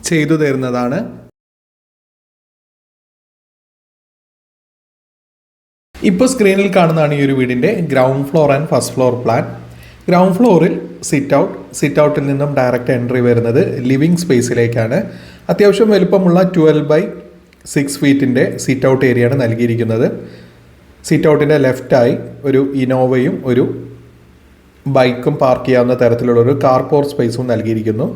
ചെയ്തു തരുന്നതാണ്. ഇപ്പോൾ സ്ക്രീനിൽ കാണുന്നതാണ് ഈ ഒരു വീടിൻ്റെ ground floor and first floor plan. Ground ഫ്ലോറിൽ സിറ്റ് ഔട്ടിൽ നിന്നും ഡയറക്റ്റ് എൻട്രി വരുന്നത് ലിവിങ് സ്പേസിലേക്കാണ്. അത്യാവശ്യം വലുപ്പമുള്ള 12x6 ഫീറ്റിൻ്റെ സിറ്റ് ഔട്ട് ഏരിയയാണ് നൽകിയിരിക്കുന്നത്. സിറ്റ് ഔട്ടിൻ്റെ ലെഫ്റ്റായി ഒരു ഇനോവയും ഒരു ബൈക്കും പാർക്ക് ചെയ്യാവുന്ന തരത്തിലുള്ളൊരു കാർപോർ സ്പേസും നൽകിയിരിക്കുന്നു.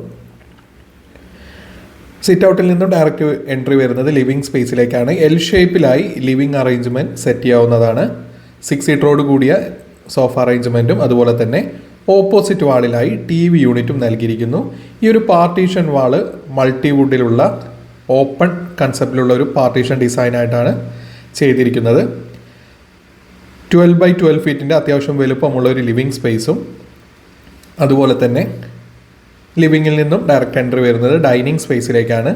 സിറ്റ് ഔട്ടിൽ നിന്നും ഡയറക്റ്റ് എൻട്രി വരുന്നത് ലിവിങ് സ്പേസിലേക്കാണ്. എൽ ഷേപ്പിലായി ലിവിങ് അറേഞ്ച്മെൻറ്റ് സെറ്റ് ചെയ്യാവുന്നതാണ്. 6 സീറ്ററോട് കൂടിയ സോഫ അറേഞ്ച്മെൻറ്റും അതുപോലെ തന്നെ ഓപ്പോസിറ്റ് വാളിലായി TV യൂണിറ്റും നൽകിയിരിക്കുന്നു. ഈ ഒരു പാർട്ടീഷൻ വാള് മൾട്ടിവുഡിലുള്ള ഓപ്പൺ കൺസെപ്റ്റിലുള്ള ഒരു പാർട്ടീഷൻ ഡിസൈനായിട്ടാണ് ചെയ്തിരിക്കുന്നത്. 12x12 ഫീറ്റിൻ്റെ അത്യാവശ്യം വലുപ്പമുള്ള ഒരു ലിവിങ് സ്പേസും അതുപോലെ തന്നെ ലിവിങ്ങിൽ നിന്നും ഡയറക്റ്റ് എൻട്രി വരുന്നത് ഡൈനിങ് സ്പേസിലേക്കാണ്.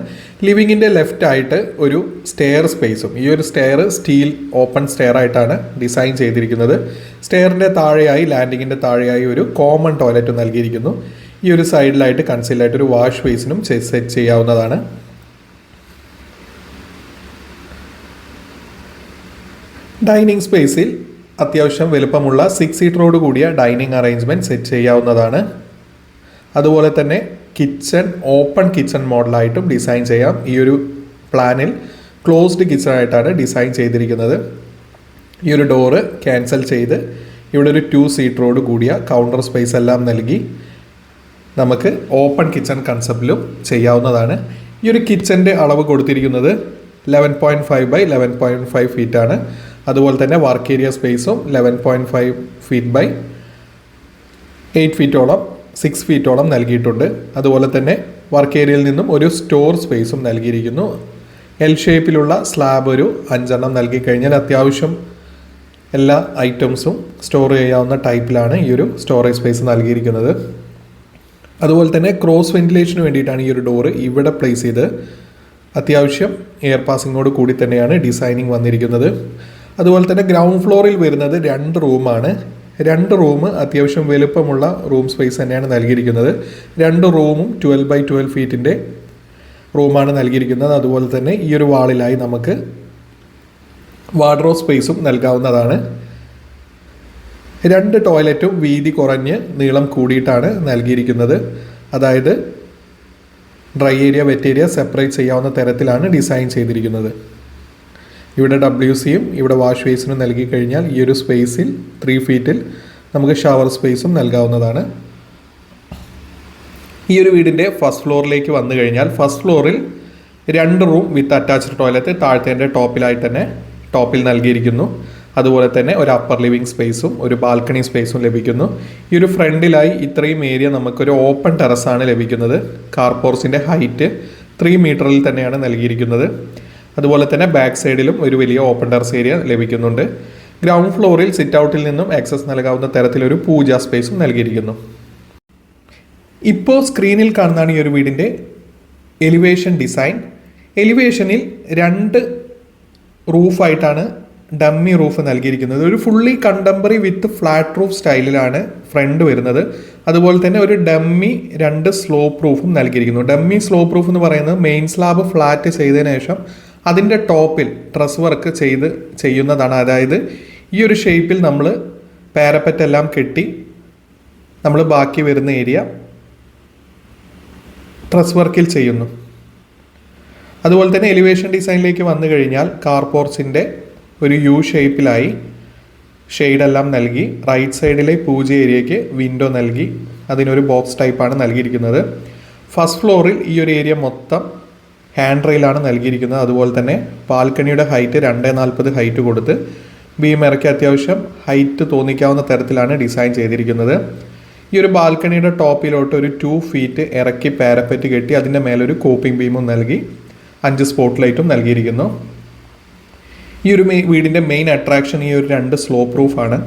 ലിവിങ്ങിൻ്റെ ലെഫ്റ്റ് ആയിട്ട് ഒരു സ്റ്റെയർ സ്പേസും, ഈ ഒരു സ്റ്റെയർ സ്റ്റീൽ ഓപ്പൺ സ്റ്റെയർ ആയിട്ടാണ് ഡിസൈൻ ചെയ്തിരിക്കുന്നത്. സ്റ്റെയറിൻ്റെ താഴെയായി ലാൻഡിങ്ങിൻ്റെ താഴെയായി ഒരു കോമൺ ടോയ്ലറ്റ് നൽകിയിരിക്കുന്നു. ഈ ഒരു സൈഡിലായിട്ട് കൺസീലായിട്ട് ഒരു വാഷ് ബേസിനും സെറ്റ് ചെയ്യാവുന്നതാണ്. ഡൈനിങ് സ്പേസിൽ അത്യാവശ്യം വലുപ്പമുള്ള 6 സീറ്ററോട് കൂടിയ ഡൈനിങ് അറേഞ്ച്മെൻറ്റ് സെറ്റ് ചെയ്യാവുന്നതാണ്. അതുപോലെ തന്നെ കിച്ചൺ ഓപ്പൺ കിച്ചൺ മോഡലായിട്ടും ഡിസൈൻ ചെയ്യാം. ഈ ഒരു പ്ലാനിൽ ക്ലോസ്ഡ് കിച്ചൺ ആയിട്ടാണ് ഡിസൈൻ ചെയ്തിരിക്കുന്നത്. ഈ ഒരു ഡോറ് ക്യാൻസൽ ചെയ്ത് ഇവിടെ ഒരു 2 സീറ്ററോട് കൂടിയ കൗണ്ടർ സ്പേസ് എല്ലാം നൽകി നമുക്ക് ഓപ്പൺ കിച്ചൺ കൺസെപ്റ്റിലും ചെയ്യാവുന്നതാണ്. ഈ ഒരു കിച്ചൻ്റെ അളവ് കൊടുത്തിരിക്കുന്നത് 11.5x11.5 ഫീറ്റാണ്. അതുപോലെ തന്നെ വർക്ക് ഏരിയ സ്പേസും 11.5 ഫീറ്റ് ബൈ 8 ഫീറ്റോളം 6 ഫീറ്റോളം നൽകിയിട്ടുണ്ട്. അതുപോലെ തന്നെ വർക്ക് ഏരിയയിൽ നിന്നും ഒരു സ്റ്റോർ സ്പേസും നൽകിയിരിക്കുന്നു. എൽ ഷേപ്പിലുള്ള സ്ലാബ് ഒരു 5 എണ്ണം നൽകി കഴിഞ്ഞാൽ അത്യാവശ്യം എല്ലാ ഐറ്റംസും സ്റ്റോർ ചെയ്യാവുന്ന ടൈപ്പിലാണ് ഈ ഒരു സ്റ്റോറേജ് സ്പേസ് നൽകിയിരിക്കുന്നത്. അതുപോലെ തന്നെ ക്രോസ് വെന്റിലേഷന് വേണ്ടിയിട്ടാണ് ഈ ഒരു ഡോറ് ഇവിടെ പ്ലേസ് ചെയ്ത് അത്യാവശ്യം എയർ പാസിങ്ങോട് കൂടി തന്നെയാണ് ഡിസൈനിങ് വന്നിരിക്കുന്നത്. അതുപോലെ തന്നെ ഗ്രൗണ്ട് ഫ്ലോറിൽ വരുന്നത് 2 റൂമാണ്. 2 റൂം അത്യാവശ്യം വലുപ്പമുള്ള റൂം സ്പേസ് തന്നെയാണ് നൽകിയിരിക്കുന്നത്. 2 റൂമും 12x12 ഫീറ്റിൻ്റെ റൂമാണ് നൽകിയിരിക്കുന്നത്. അതുപോലെ തന്നെ ഈ ഒരു വാളിലായി നമുക്ക് വാർഡ്രോബ് സ്പേസും നൽകാവുന്നതാണ്. 2 ടോയ്ലറ്റും വീതി കുറഞ്ഞ് നീളം കൂടിയിട്ടാണ് നൽകിയിരിക്കുന്നത്. അതായത് dry area wet area separate ചെയ്യാവുന്ന തരത്തിലാണ് ഡിസൈൻ ചെയ്തിരിക്കുന്നത്. ഇവിടെ WCയും ഇവിടെ വാഷ് ബേസിനും നൽകി കഴിഞ്ഞാൽ ഈ ഒരു സ്പേസിൽ 3 ഫീറ്റിൽ നമുക്ക് ഷവർ സ്പേസും നൽകാവുന്നതാണ്. ഈ ഒരു വീടിൻ്റെ ഫസ്റ്റ് ഫ്ലോറിലേക്ക് വന്നു കഴിഞ്ഞാൽ ഫസ്റ്റ് ഫ്ലോറിൽ 2 റൂം വിത്ത് അറ്റാച്ച്ഡ് ടോയ്ലറ്റ് താഴത്തേൻ്റെ ടോപ്പിൽ നൽകിയിരിക്കുന്നു. അതുപോലെ തന്നെ ഒരു അപ്പർ ലിവിങ് സ്പേസും ഒരു ബാൽക്കണി സ്പേസും ലഭിക്കുന്നു. ഈ ഒരു ഫ്രണ്ടിലായി ഇത്രയും ഏരിയ നമുക്കൊരു ഓപ്പൺ ടെറസാണ് ലഭിക്കുന്നത്. കാർപോർസിൻ്റെ ഹൈറ്റ് 3 മീറ്ററിൽ തന്നെയാണ് നൽകിയിരിക്കുന്നത്. അതുപോലെ തന്നെ ബാക്ക് സൈഡിലും ഒരു വലിയ ഓപ്പൺ ടെറസ് ഏരിയ ലഭിക്കുന്നുണ്ട്. ഗ്രൗണ്ട് ഫ്ലോറിൽ സിറ്റ് ഔട്ടിൽ നിന്നും ആക്സസ് നൽകാവുന്ന തരത്തിലൊരു പൂജാ സ്പേസും നൽകിയിരിക്കുന്നു. ഇപ്പോൾ സ്ക്രീനിൽ കാണുന്നതാണ് ഈ ഒരു വീടിൻ്റെ എലിവേഷൻ ഡിസൈൻ. എലിവേഷനിൽ 2 റൂഫായിട്ടാണ് ഡമ്മി റൂഫ് നൽകിയിരിക്കുന്നത്. ഒരു ഫുള്ളി കണ്ടംപററി വിത്ത് ഫ്ലാറ്റ് റൂഫ് സ്റ്റൈലിലാണ് ഫ്രണ്ട് വരുന്നത്. അതുപോലെ തന്നെ ഒരു ഡമ്മി 2 സ്ലോപ്പ് റൂഫും നൽകിയിരിക്കുന്നു. ഡമ്മി സ്ലോപ്പ് റൂഫ് എന്ന് പറയുന്നത് മെയിൻ സ്ലാബ് ഫ്ലാറ്റ് ചെയ്തതിനു ശേഷം അതിൻ്റെ ടോപ്പിൽ ട്രസ് വർക്ക് ചെയ്യുന്നതാണ്. അതായത് ഈ ഒരു ഷേപ്പിൽ നമ്മൾ പാരപ്പറ്റെല്ലാം കെട്ടി നമ്മൾ ബാക്കി വരുന്ന ഏരിയ ട്രസ് വർക്കിൽ ചെയ്യുന്നു. അതുപോലെ തന്നെ എലിവേഷൻ ഡിസൈനിലേക്ക് വന്നു കഴിഞ്ഞാൽ കാർപോർച്ചിൻ്റെ ഒരു യു ഷേപ്പിലായി ഷെയ്ഡെല്ലാം നൽകി റൈറ്റ് സൈഡിലെ പൂജ ഏരിയയ്ക്ക് വിൻഡോ നൽകി അതിനൊരു ബോക്സ് ടൈപ്പാണ് നൽകിയിരിക്കുന്നത്. ഫസ്റ്റ് ഫ്ലോറിൽ ഈ ഒരു ഏരിയ മൊത്തം ഹാൻഡ് റെയിലാണ് നൽകിയിരിക്കുന്നത്. അതുപോലെ തന്നെ ബാൽക്കണിയുടെ ഹൈറ്റ് 2.40 ഹൈറ്റ് കൊടുത്ത് ബീം ഇറക്കി അത്യാവശ്യം ഹൈറ്റ് തോന്നിക്കാവുന്ന തരത്തിലാണ് ഡിസൈൻ ചെയ്തിരിക്കുന്നത്. ഈ ഒരു ബാൽക്കണിയുടെ ടോപ്പിലോട്ട് ഒരു 2 ഫീറ്റ് ഇറക്കി പാരപ്പറ്റ് കെട്ടി അതിൻ്റെ മേലൊരു കോപ്പിംഗ് ബീമും നൽകി 5 സ്പോട്ട് ലൈറ്റും നൽകിയിരിക്കുന്നു. ഈ ഒരു വീടിൻ്റെ മെയിൻ അട്രാക്ഷൻ ഈ ഒരു 2 സ്ലോപ്പ് റൂഫാണ്.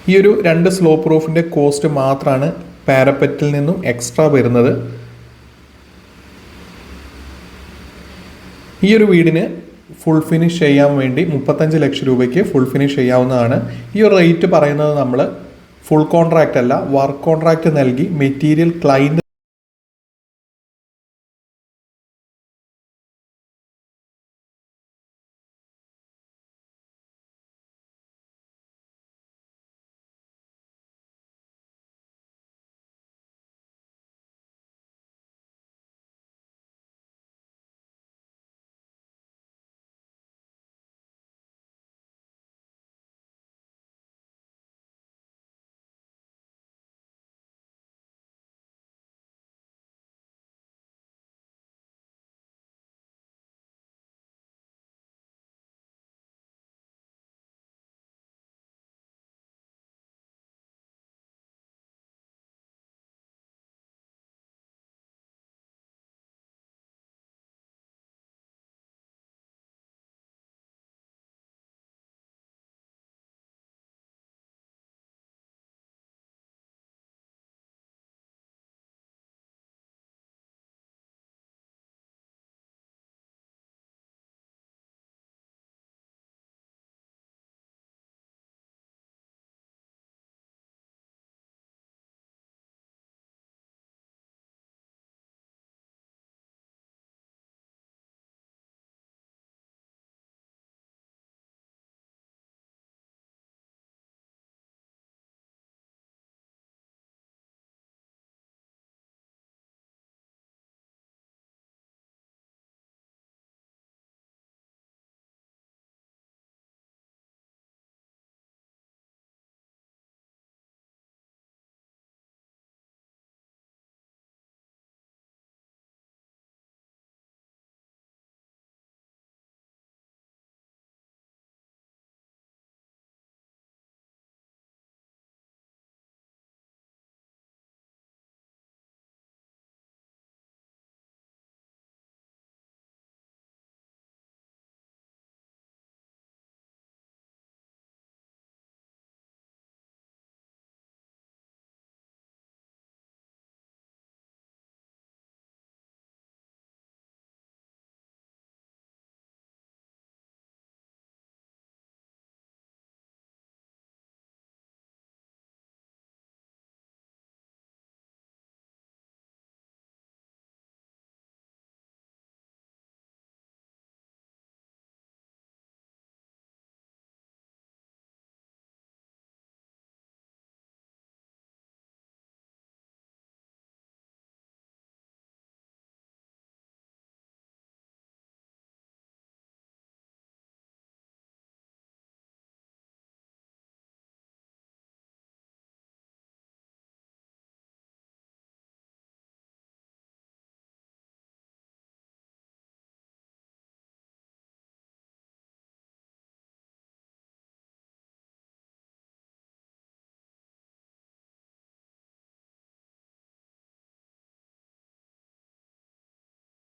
ഈ ഒരു 2 സ്ലോപ്പ് റൂഫിൻ്റെ കോസ്റ്റ് മാത്രമാണ് പാരപ്പറ്റിൽ നിന്നും എക്സ്ട്രാ വരുന്നത്. ഈ ഒരു വീടിന് ഫുൾ ഫിനിഷ് ചെയ്യാൻ വേണ്ടി 35 ലക്ഷം രൂപയ്ക്ക് ഫുൾ ഫിനിഷ് ചെയ്യാവുന്നതാണ്. ഈ ഒരു റേറ്റ് പറയുന്നത് നമ്മൾ ഫുൾ കോൺട്രാക്റ്റ് അല്ല, വർക്ക് കോൺട്രാക്റ്റ് നൽകി മെറ്റീരിയൽ ക്ലൈൻറ്റ്